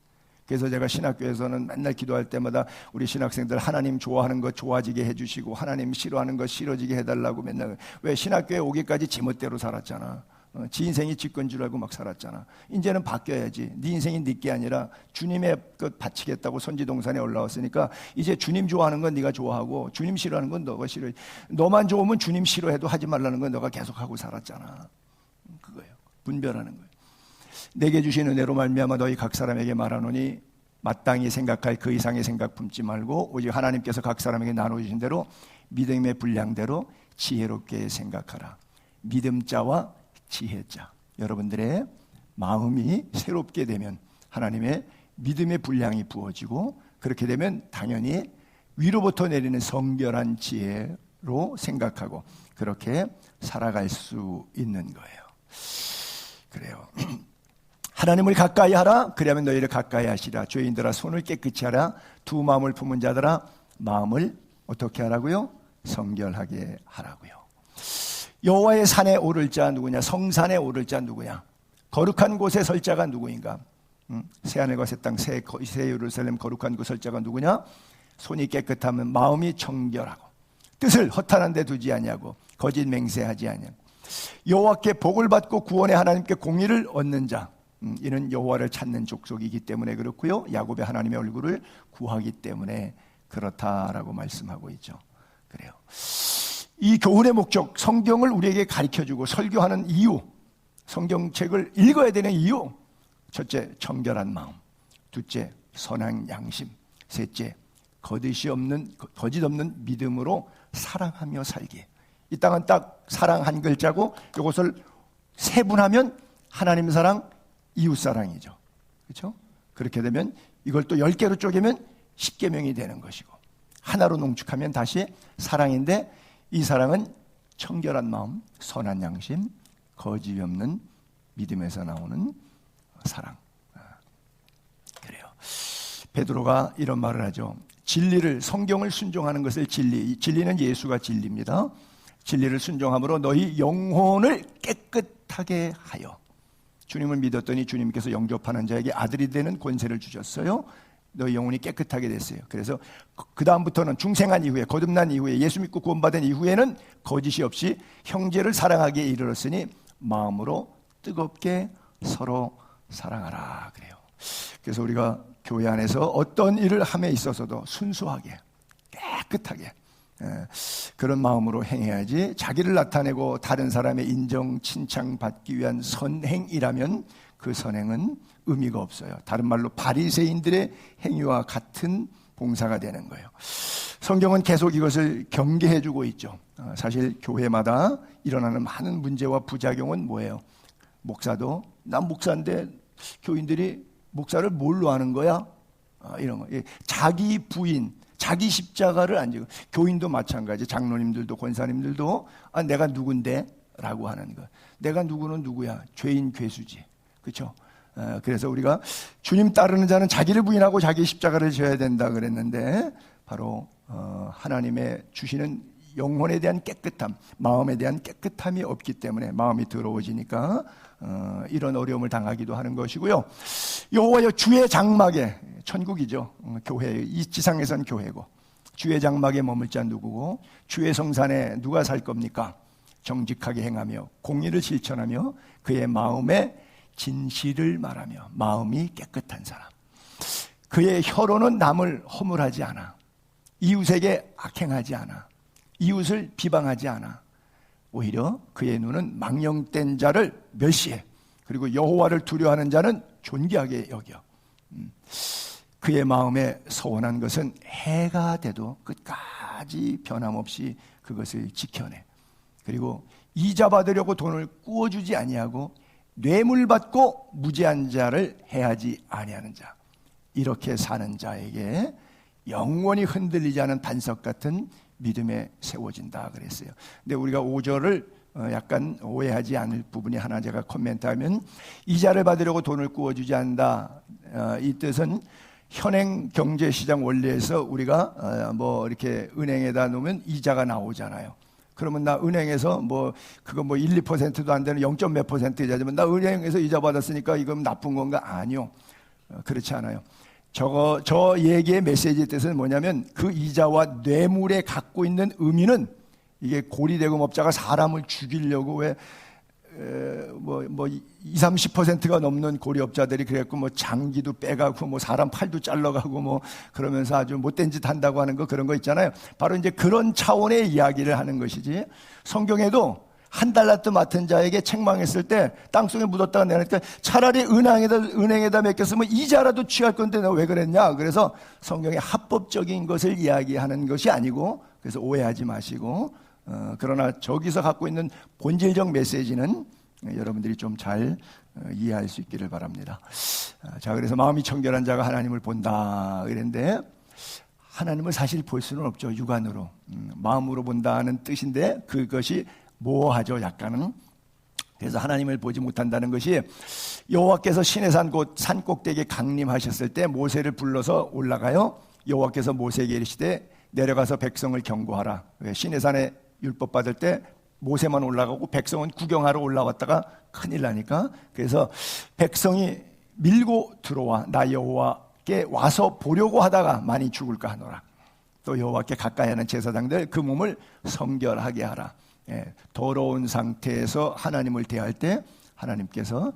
그래서 제가 신학교에서는 맨날 기도할 때마다 우리 신학생들 하나님 좋아하는 것 좋아지게 해주시고 하나님 싫어하는 것 싫어지게 해달라고 맨날. 왜 신학교에 오기까지 지멋대로 살았잖아. 지 인생이 지 건 줄 알고 막 살았잖아. 이제는 바뀌어야지. 네 인생이 네게 아니라 주님의 것 바치겠다고 선지동산에 올라왔으니까 이제 주님 좋아하는 건 네가 좋아하고 주님 싫어하는 건 너가 싫어해. 너만 좋으면 주님 싫어해도 하지 말라는 건 너가 계속하고 살았잖아. 그거예요. 분별하는 거예요. 내게 주신 은혜로 말미암아 너희 각 사람에게 말하노니 마땅히 생각할 그 이상의 생각 품지 말고 오직 하나님께서 각 사람에게 나눠주신 대로 믿음의 분량대로 지혜롭게 생각하라. 믿음자와 지혜자. 여러분들의 마음이 새롭게 되면 하나님의 믿음의 분량이 부어지고 그렇게 되면 당연히 위로부터 내리는 성결한 지혜로 생각하고 그렇게 살아갈 수 있는 거예요. 그래요. 하나님을 가까이 하라. 그러면 너희를 가까이 하시라. 죄인들아 손을 깨끗이 하라. 두 마음을 품은 자들아 마음을 어떻게 하라고요? 성결하게 하라고요. 여호와의 산에 오를 자 누구냐? 성산에 오를 자 누구냐? 거룩한 곳에 설 자가 누구인가? 새하늘과 새 땅, 새 예루살렘 거룩한 곳 설 자가 누구냐? 손이 깨끗하면 마음이 청결하고 뜻을 허탄한 데 두지 아니하고 거짓 맹세하지 아니하고 여호와께 복을 받고 구원의 하나님께 공의를 얻는 자. 이는 여호와를 찾는 족속이기 때문에 그렇고요. 야곱의 하나님의 얼굴을 구하기 때문에 그렇다라고 말씀하고 있죠. 그래요. 이 교훈의 목적, 성경을 우리에게 가르쳐주고 설교하는 이유, 성경책을 읽어야 되는 이유. 첫째, 청결한 마음. 둘째, 선한 양심. 셋째, 거짓 없는 믿음으로 사랑하며 살기. 이 땅은 딱 사랑 한 글자고 이것을 세분하면 하나님 사랑, 이웃 사랑이죠. 그렇죠? 그렇게 되면 이걸 또 10개로 쪼개면 10계명이 되는 것이고 하나로 농축하면 다시 사랑인데 이 사랑은 청결한 마음, 선한 양심, 거짓 없는 믿음에서 나오는 사랑. 그래요. 베드로가 이런 말을 하죠. 진리를, 성경을 순종하는 것을 진리는 예수가 진리입니다. 진리를 순종함으로 너희 영혼을 깨끗하게 하여. 주님을 믿었더니 주님께서 영접하는 자에게 아들이 되는 권세를 주셨어요. 너희 영혼이 깨끗하게 됐어요. 그래서 그 다음부터는 중생한 이후에, 거듭난 이후에, 예수 믿고 구원받은 이후에는 거짓이 없이 형제를 사랑하기에 이르렀으니 마음으로 뜨겁게 서로 사랑하라. 그래요. 그래서 우리가 교회 안에서 어떤 일을 함에 있어서도 순수하게, 깨끗하게 그런 마음으로 행해야지. 자기를 나타내고 다른 사람의 인정, 칭찬 받기 위한 선행이라면 그 선행은 의미가 없어요. 다른 말로 바리새인들의 행위와 같은 봉사가 되는 거예요. 성경은 계속 이것을 경계해주고 있죠. 사실 교회마다 일어나는 많은 문제와 부작용은 뭐예요? 목사도 난 목사인데 교인들이 목사를 뭘로 하는 거야? 이런 거. 자기 부인, 자기 십자가를 안 지고, 교인도 마찬가지. 장로님들도 권사님들도 내가 누군데? 라고 하는 거. 내가 누구는 누구야? 죄인 괴수지. 그렇죠? 그래서 우리가 주님 따르는 자는 자기를 부인하고 자기 십자가를 져야 된다 그랬는데 바로 하나님의 주시는 영혼에 대한 깨끗함, 마음에 대한 깨끗함이 없기 때문에 마음이 더러워지니까 이런 어려움을 당하기도 하는 것이고요. 여호와여 주의 장막에, 천국이죠. 교회, 이 지상에선 교회고 주의 장막에 머물 자 누구고 주의 성산에 누가 살 겁니까? 정직하게 행하며 공의를 실천하며 그의 마음에 진실을 말하며 마음이 깨끗한 사람. 그의 혀로는 남을 허물하지 않아. 이웃에게 악행하지 않아. 이웃을 비방하지 않아. 오히려 그의 눈은 망령된 자를 멸시해. 그리고 여호와를 두려워하는 자는 존귀하게 여겨. 그의 마음에 서원한 것은 해가 돼도 끝까지 변함없이 그것을 지켜내. 그리고 이자 받으려고 돈을 꾸어주지 아니하고 뇌물 받고 무죄한 자를 해하지 아니하는 자. 이렇게 사는 자에게 영원히 흔들리지 않은 반석 같은 믿음에 세워진다 그랬어요. 근데 우리가 5절을 약간 오해하지 않을 부분이 하나 제가 코멘트하면, 이자를 받으려고 돈을 구워주지 않는다. 이 뜻은 현행 경제시장 원리에서 우리가 뭐 이렇게 은행에다 놓으면 이자가 나오잖아요. 그러면 나 은행에서 그거 1, 2%도 안 되는 0. 몇 % 이자지만 나 은행에서 이자 받았으니까 이건 나쁜 건가? 아니요. 그렇지 않아요. 저 얘기의 메시지의 뜻은 뭐냐면, 그 이자와 뇌물에 갖고 있는 의미는, 이게 고리대금업자가 사람을 죽이려고 20, 30%가 넘는 고리업자들이 그랬고, 장기도 빼가고, 사람 팔도 잘라가고, 그러면서 아주 못된 짓 한다고 하는 거, 그런 거 있잖아요. 바로 이제 그런 차원의 이야기를 하는 것이지, 성경에도 한 달란트 맡은 자에게 책망했을 때 땅속에 묻었다가 내니까 차라리 은행에다 맡겼으면 이자라도 취할 건데 너 왜 그랬냐. 그래서 성경의 합법적인 것을 이야기하는 것이 아니고, 그래서 오해하지 마시고, 그러나 저기서 갖고 있는 본질적 메시지는 여러분들이 좀 잘 이해할 수 있기를 바랍니다. 자, 그래서 마음이 청결한 자가 하나님을 본다 그랬는데, 하나님을 사실 볼 수는 없죠. 육안으로. 마음으로 본다는 뜻인데, 그것이 모호하죠, 약간은. 그래서 하나님을 보지 못한다는 것이, 여호와께서 시내산 곧 산 꼭대기에 강림하셨을 때 모세를 불러서 올라가요. 여호와께서 모세에게 이르시되 내려가서 백성을 경고하라. 시내산에 율법 받을 때 모세만 올라가고 백성은 구경하러 올라왔다가 큰일 나니까, 그래서 백성이 밀고 들어와 나 여호와께 와서 보려고 하다가 많이 죽을까 하노라. 또 여호와께 가까이 하는 제사장들 그 몸을 성결하게 하라. 더러운 상태에서 하나님을 대할 때 하나님께서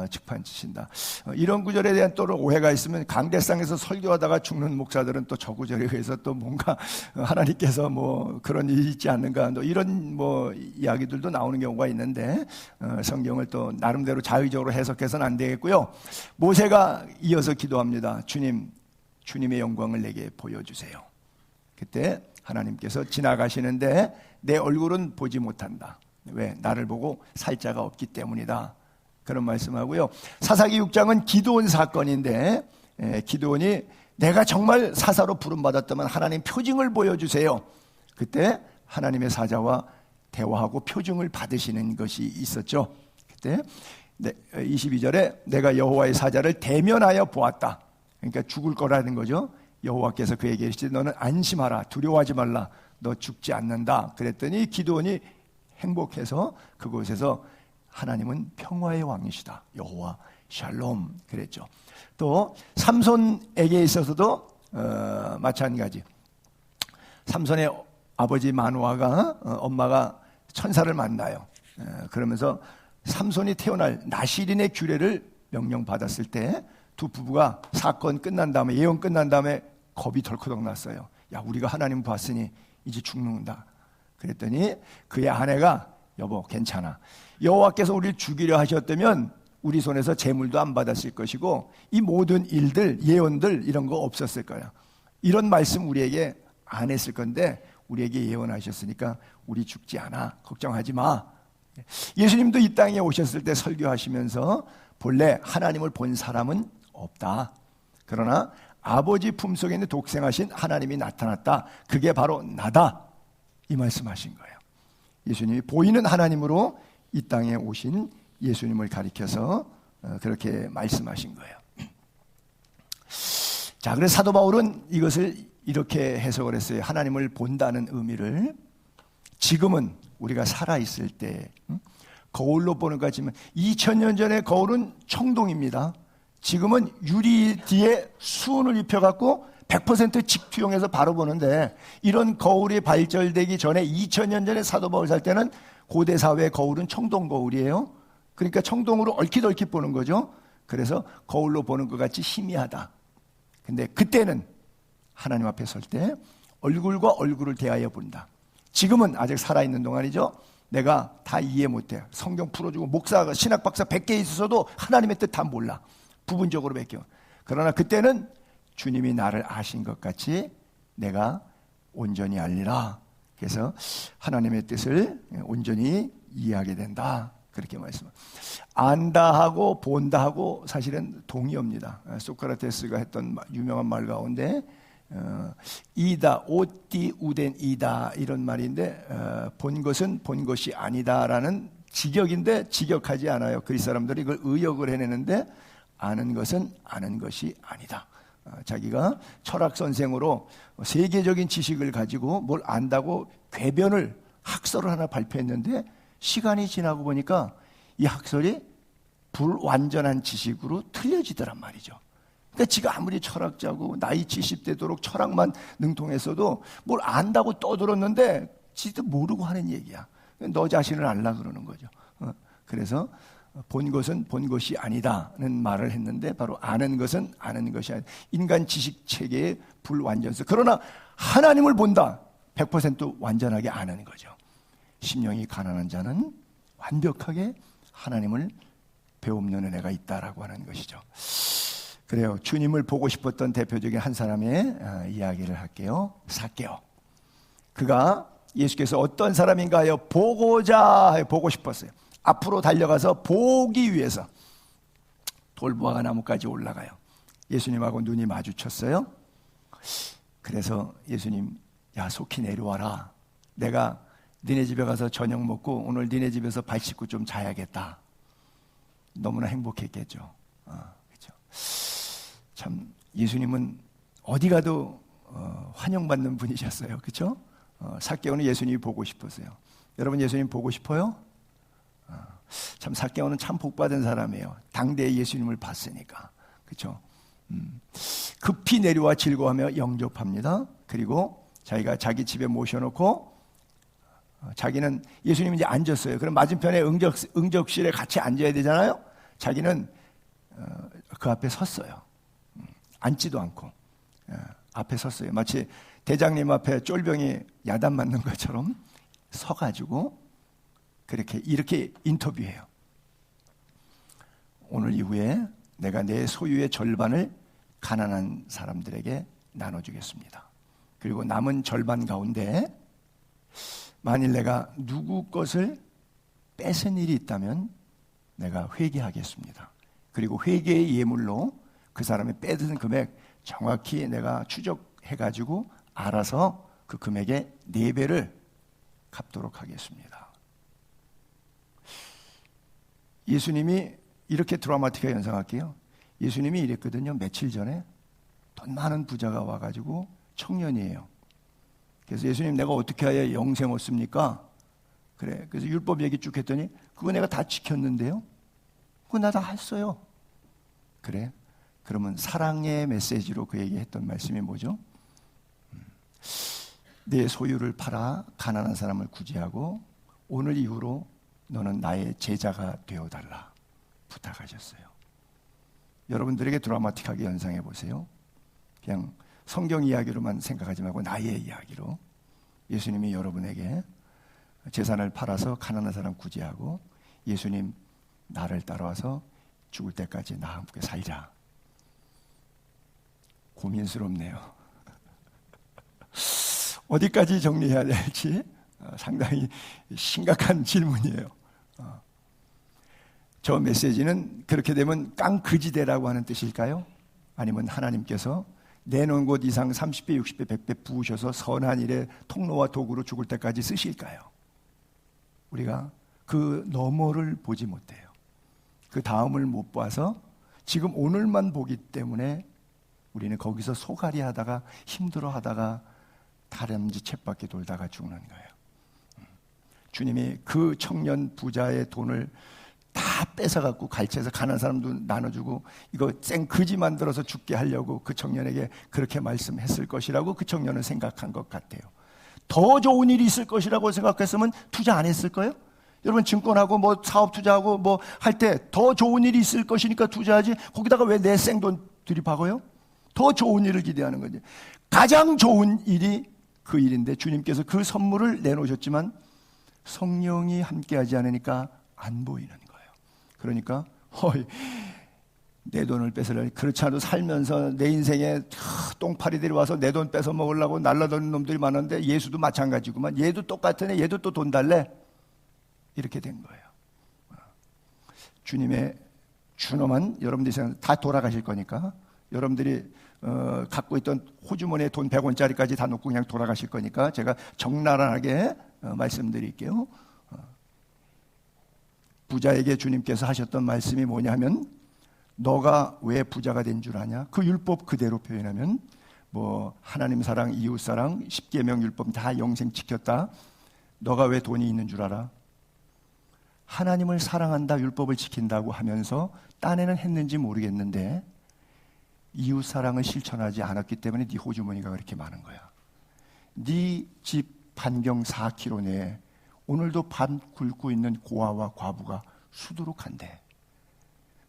직판치신다. 이런 구절에 대한 또 오해가 있으면, 강대상에서 설교하다가 죽는 목사들은 또 저 구절에 의해서 또 뭔가 하나님께서 그런 일이 있지 않는가, 또 이런 이야기들도 나오는 경우가 있는데, 성경을 또 나름대로 자의적으로 해석해서는 안 되겠고요. 모세가 이어서 기도합니다. 주님의 영광을 내게 보여주세요. 그때 하나님께서 지나가시는데 내 얼굴은 보지 못한다. 왜? 나를 보고 살 자가 없기 때문이다. 그런 말씀하고요. 사사기 6장은 기드온 사건인데, 기드온이 내가 정말 사사로 부름받았다면 하나님 표징을 보여주세요. 그때 하나님의 사자와 대화하고 표징을 받으시는 것이 있었죠. 그때 22절에 내가 여호와의 사자를 대면하여 보았다. 그러니까 죽을 거라는 거죠. 여호와께서 그에게 이르시되 너는 안심하라, 두려워하지 말라, 너 죽지 않는다. 그랬더니 기드온이 행복해서 그곳에서 하나님은 평화의 왕이시다, 여호와 샬롬 그랬죠. 또 삼손에게 있어서도 마찬가지. 삼손의 아버지 마노아가 엄마가 천사를 만나요. 그러면서 삼손이 태어날 나실인의 규례를 명령받았을 때 두 부부가 사건 끝난 다음에, 예언 끝난 다음에 겁이 덜커덕 났어요. 야, 우리가 하나님 봤으니 이제 죽는다. 그랬더니 그의 아내가 여보 괜찮아, 여호와께서 우리를 죽이려 하셨다면 우리 손에서 재물도 안 받았을 것이고 이 모든 일들, 예언들 이런 거 없었을 거야. 이런 말씀 우리에게 안 했을 건데 우리에게 예언하셨으니까 우리 죽지 않아, 걱정하지 마. 예수님도 이 땅에 오셨을 때 설교하시면서 본래 하나님을 본 사람은 없다. 그러나 아버지 품속에 있는 독생하신 하나님이 나타났다. 그게 바로 나다. 이 말씀하신 거예요. 예수님이 보이는 하나님으로 이 땅에 오신 예수님을 가리켜서 그렇게 말씀하신 거예요. 자, 그래서 사도 바울은 이것을 이렇게 해석을 했어요. 하나님을 본다는 의미를, 지금은 우리가 살아있을 때 거울로 보는 것 같지만 2000년 전의 거울은 청동입니다. 지금은 유리 뒤에 수은을 입혀갖고 100% 직투용해서 바로 보는데, 이런 거울이 발전되기 전에 2000년 전에 사도 바울 살 때는 고대 사회의 거울은 청동 거울이에요. 그러니까 청동으로 얼핏얼핏 보는 거죠. 그래서 거울로 보는 것 같이 희미하다. 근데 그때는 하나님 앞에 설 때 얼굴과 얼굴을 대하여 본다. 지금은 아직 살아있는 동안이죠. 내가 다 이해 못해. 성경 풀어주고 목사가 신학 박사 100개 있어도 하나님의 뜻 다 몰라. 부분적으로 베껴. 그러나 그때는 주님이 나를 아신 것 같이 내가 온전히 알리라. 그래서 하나님의 뜻을 온전히 이해하게 된다. 그렇게 말씀합니다. 안다 하고 본다 하고 사실은 동의어입니다. 소크라테스가 했던 유명한 말 가운데 이다, 오띠 우덴 이다 이런 말인데 본 것은 본 것이 아니다라는 직역인데 직역하지 않아요. 그리스 사람들이 이걸 의역을 해내는데 아는 것은 아는 것이 아니다. 자기가 철학 선생으로 세계적인 지식을 가지고 뭘 안다고 궤변을 학설을 하나 발표했는데 시간이 지나고 보니까 이 학설이 불완전한 지식으로 틀려지더란 말이죠. 그러니까 지가 아무리 철학자고 나이 70대도록 철학만 능통했어도 뭘 안다고 떠들었는데 지도 모르고 하는 얘기야. 너 자신을 알라 그러는 거죠. 그래서 본 것은 본 것이 아니다는 말을 했는데 바로 아는 것은 아는 것이 아니다. 인간 지식 체계의 불완전성. 그러나 하나님을 본다. 100% 완전하게 아는 거죠. 심령이 가난한 자는 완벽하게 하나님을 배움는 은혜가 있다라고 하는 것이죠. 그래요. 주님을 보고 싶었던 대표적인 한 사람의 이야기를 할게요. 삭개오. 그가 예수께서 어떤 사람인가 보고자 보고 싶었어요. 앞으로 달려가서 보기 위해서 돌무화과 나무까지 올라가요. 예수님하고 눈이 마주쳤어요. 그래서 예수님, 야 속히 내려와라. 내가 니네 집에 가서 저녁 먹고 오늘 니네 집에서 발 씻고 좀 자야겠다. 너무나 행복했겠죠. 그렇죠. 참 예수님은 어디 가도 환영받는 분이셨어요. 그렇죠? 삭개오는 예수님이 보고 싶었어요. 여러분 예수님 보고 싶어요? 참 삭개오는 참 복받은 사람이에요. 당대에 예수님을 봤으니까. 그렇죠? 급히 내려와 즐거워하며 영접합니다. 그리고 자기가 자기 집에 모셔놓고 자기는 예수님이 이제 앉았어요. 그럼 맞은편에 응접실에 같이 앉아야 되잖아요. 자기는 그 앞에 섰어요. 앉지도 않고 앞에 섰어요. 마치 대장님 앞에 쫄병이 야단 맞는 것처럼 서가지고 이렇게 인터뷰해요. 오늘 이후에 내가 내 소유의 절반을 가난한 사람들에게 나눠주겠습니다. 그리고 남은 절반 가운데 만일 내가 누구 것을 뺏은 일이 있다면 내가 회개하겠습니다. 그리고 회개의 예물로 그 사람이 뺏은 금액 정확히 내가 추적해가지고 알아서 그 금액의 4배를 갚도록 하겠습니다. 예수님이 이렇게 드라마틱하게 연상할게요. 예수님이 이랬거든요. 며칠 전에 돈 많은 부자가 와가지고 청년이에요. 그래서 예수님 내가 어떻게 해야 영생 얻습니까? 그래. 그래서 율법 얘기 쭉 했더니 그거 내가 다 지켰는데요. 그거 나 다 했어요. 그래. 그러면 사랑의 메시지로 그에게 했던 말씀이 뭐죠? 내 소유를 팔아 가난한 사람을 구제하고 오늘 이후로 너는 나의 제자가 되어달라 부탁하셨어요. 여러분들에게 드라마틱하게 연상해 보세요. 그냥 성경 이야기로만 생각하지 말고 나의 이야기로 예수님이 여러분에게 재산을 팔아서 가난한 사람 구제하고 예수님 나를 따라와서 죽을 때까지 나와 함께 살자. 고민스럽네요. 어디까지 정리해야 될지 상당히 심각한 질문이에요. 저 메시지는 그렇게 되면 깡그지대라고 하는 뜻일까요? 아니면 하나님께서 내놓은 곳 이상 30배, 60배, 100배 부으셔서 선한 일에 통로와 도구로 죽을 때까지 쓰실까요? 우리가 그 너머를 보지 못해요. 그 다음을 못 봐서 지금 오늘만 보기 때문에 우리는 거기서 소갈이 하다가 힘들어 하다가 다람쥐 쳇바퀴 돌다가 죽는 거예요. 주님이 그 청년 부자의 돈을 다 뺏어갖고 갈채에서 가난한 사람도 나눠주고 이거 생그지 만들어서 죽게 하려고 그 청년에게 그렇게 말씀했을 것이라고 그 청년은 생각한 것 같아요. 더 좋은 일이 있을 것이라고 생각했으면 투자 안 했을 거예요? 여러분 증권하고 뭐 사업 투자하고 뭐 할 때 더 좋은 일이 있을 것이니까 투자하지 거기다가 왜 내 생돈 들이박아요? 더 좋은 일을 기대하는 거지. 가장 좋은 일이 그 일인데 주님께서 그 선물을 내놓으셨지만 성령이 함께하지 않으니까 안 보이는 거예요. 그러니까 내 돈을 뺏으려니 그렇지 않아도 살면서 내 인생에 똥파리들이 와서 내 돈 뺏어 먹으려고 날라다니는 놈들이 많은데 예수도 마찬가지구만. 얘도 똑같으네. 얘도 또 돈 달래. 이렇게 된 거예요. 주님의 준엄한 여러분들이 다 돌아가실 거니까 여러분들이 갖고 있던 호주머니에 돈 100원짜리까지 다 놓고 그냥 돌아가실 거니까 제가 적나라하게 말씀드릴게요. 부자에게 주님께서 하셨던 말씀이 뭐냐면, 너가 왜 부자가 된 줄 아냐? 그 율법 그대로 표현하면 뭐 하나님 사랑, 이웃 사랑, 십계명 율법 다 영생 지켰다. 너가 왜 돈이 있는 줄 알아? 하나님을 사랑한다, 율법을 지킨다고 하면서 딴에는 했는지 모르겠는데 이웃 사랑을 실천하지 않았기 때문에 네 호주머니가 그렇게 많은 거야. 네 집 반경 4km 내에 오늘도 밤 굶고 있는 고아와 과부가 수두룩한데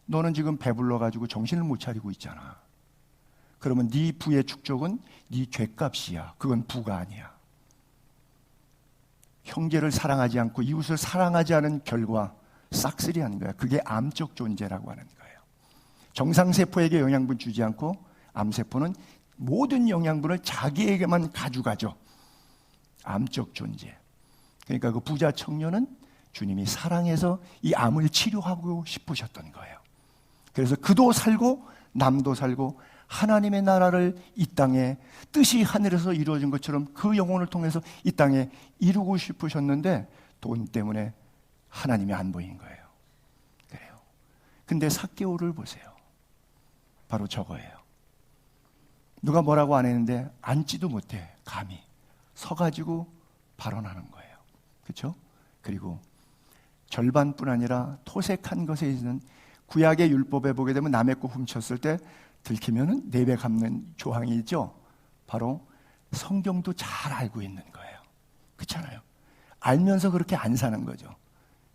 너는 지금 배불러가지고 정신을 못 차리고 있잖아. 그러면 네 부의 축적은 네 죄값이야. 그건 부가 아니야. 형제를 사랑하지 않고 이웃을 사랑하지 않은 결과 싹쓸이하는 거야. 그게 암적 존재라고 하는 거예요. 정상세포에게 영양분 주지 않고 암세포는 모든 영양분을 자기에게만 가져가죠. 암적 존재. 그러니까 그 부자 청년은 주님이 사랑해서 이 암을 치료하고 싶으셨던 거예요. 그래서 그도 살고 남도 살고 하나님의 나라를 이 땅에 뜻이 하늘에서 이루어진 것처럼 그 영혼을 통해서 이 땅에 이루고 싶으셨는데 돈 때문에 하나님이 안 보인 거예요. 그래요. 근데 삭개오를 보세요. 바로 저거예요. 누가 뭐라고 안 했는데 앉지도 못해. 감히 서가지고 발언하는 거예요. 그렇죠? 그리고 절반뿐 아니라 토색한 것에 있는 구약의 율법에 보게 되면 남의 거 훔쳤을 때 들키면은 4배 갚는 조항이 있죠. 바로 성경도 잘 알고 있는 거예요. 그렇잖아요. 알면서 그렇게 안 사는 거죠.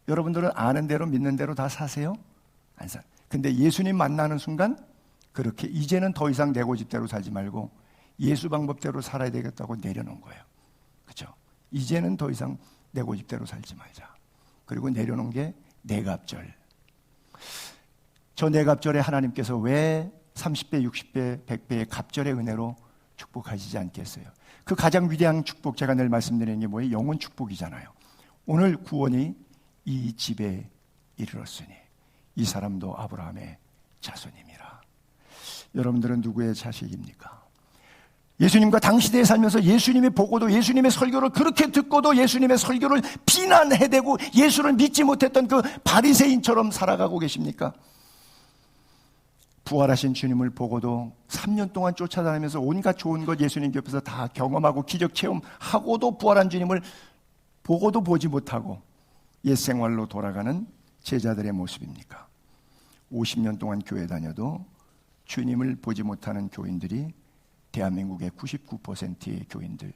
여러분들은 아는 대로 믿는 대로 다 사세요? 안 사. 근데 예수님 만나는 순간 그렇게 이제는 더 이상 내 고집대로 살지 말고 예수 방법대로 살아야 되겠다고 내려놓은 거예요. 그렇죠? 이제는 더 이상 내 고집대로 살지 말자. 그리고 내려놓은 게 내갑절. 저 내갑절에 하나님께서 왜 30배, 60배, 100배의 갑절의 은혜로 축복하시지 않겠어요? 그 가장 위대한 축복, 제가 늘 말씀드리는 게 뭐예요? 영혼 축복이잖아요. 오늘 구원이 이 집에 이르렀으니 이 사람도 아브라함의 자손임이라. 여러분들은 누구의 자식입니까? 예수님과 당시대에 살면서 예수님이 보고도 예수님의 설교를 그렇게 듣고도 예수님의 설교를 비난해대고 예수를 믿지 못했던 그 바리새인처럼 살아가고 계십니까? 부활하신 주님을 보고도 3년 동안 쫓아다니면서 온갖 좋은 것 예수님 옆에서 다 경험하고 기적 체험하고도 부활한 주님을 보고도 보지 못하고 옛 생활로 돌아가는 제자들의 모습입니까? 50년 동안 교회 다녀도 주님을 보지 못하는 교인들이 대한민국의 99%의 교인들,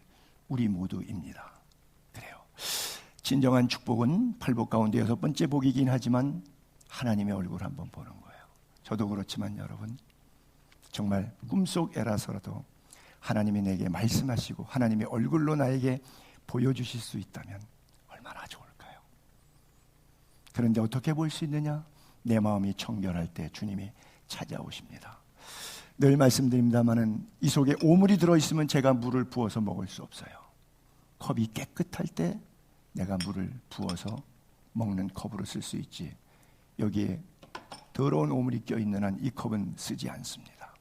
우리 모두입니다. 그래요. 진정한 축복은 팔복 가운데 6번째 복이긴 하지만 하나님의 얼굴 한번 보는 거예요. 저도 그렇지만 여러분, 정말 꿈속 애라서라도 하나님이 내게 말씀하시고 하나님의 얼굴로 나에게 보여주실 수 있다면 얼마나 좋을까요? 그런데 어떻게 볼 수 있느냐? 내 마음이 청결할 때 주님이 찾아오십니다. 늘 말씀드립니다마는 이 속에 오물이 들어있으면 제가 물을 부어서 먹을 수 없어요. 컵이 깨끗할 때 내가 물을 부어서 먹는 컵으로 쓸 수 있지, 여기에 더러운 오물이 껴있는 한 이 컵은 쓰지 않습니다.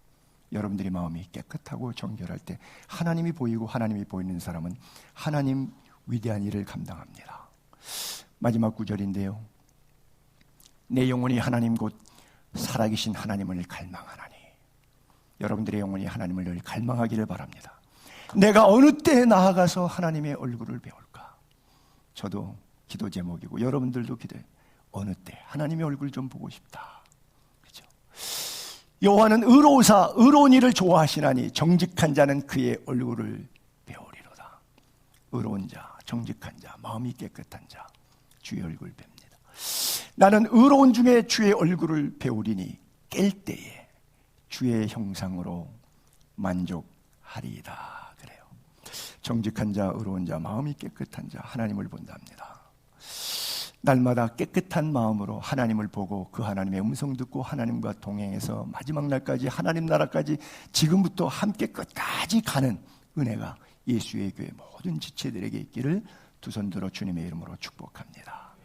여러분들이 마음이 깨끗하고 정결할 때 하나님이 보이고 하나님이 보이는 사람은 하나님 위대한 일을 감당합니다. 마지막 구절인데요. 내 영혼이 하나님 곧 살아계신 하나님을 갈망하나니. 여러분들의 영혼이 하나님을 늘 갈망하기를 바랍니다. 내가 어느 때에 나아가서 하나님의 얼굴을 배울까? 저도 기도 제목이고 여러분들도 기도해요. 어느 때 하나님의 얼굴 좀 보고 싶다. 그렇죠? 여호와는 의로우사 의로운 일을 좋아하시나니 정직한 자는 그의 얼굴을 배우리로다. 의로운 자, 정직한 자, 마음이 깨끗한 자, 주의 얼굴 뵙니다. 나는 의로운 중에 주의 얼굴을 배우리니 깰 때에 주의 형상으로 만족하리이다. 그래요. 정직한 자, 의로운 자, 마음이 깨끗한 자, 하나님을 본답니다. 날마다 깨끗한 마음으로 하나님을 보고 그 하나님의 음성 듣고 하나님과 동행해서 마지막 날까지 하나님 나라까지 지금부터 함께 끝까지 가는 은혜가 예수의 교회 모든 지체들에게 있기를 두 손 들어 주님의 이름으로 축복합니다.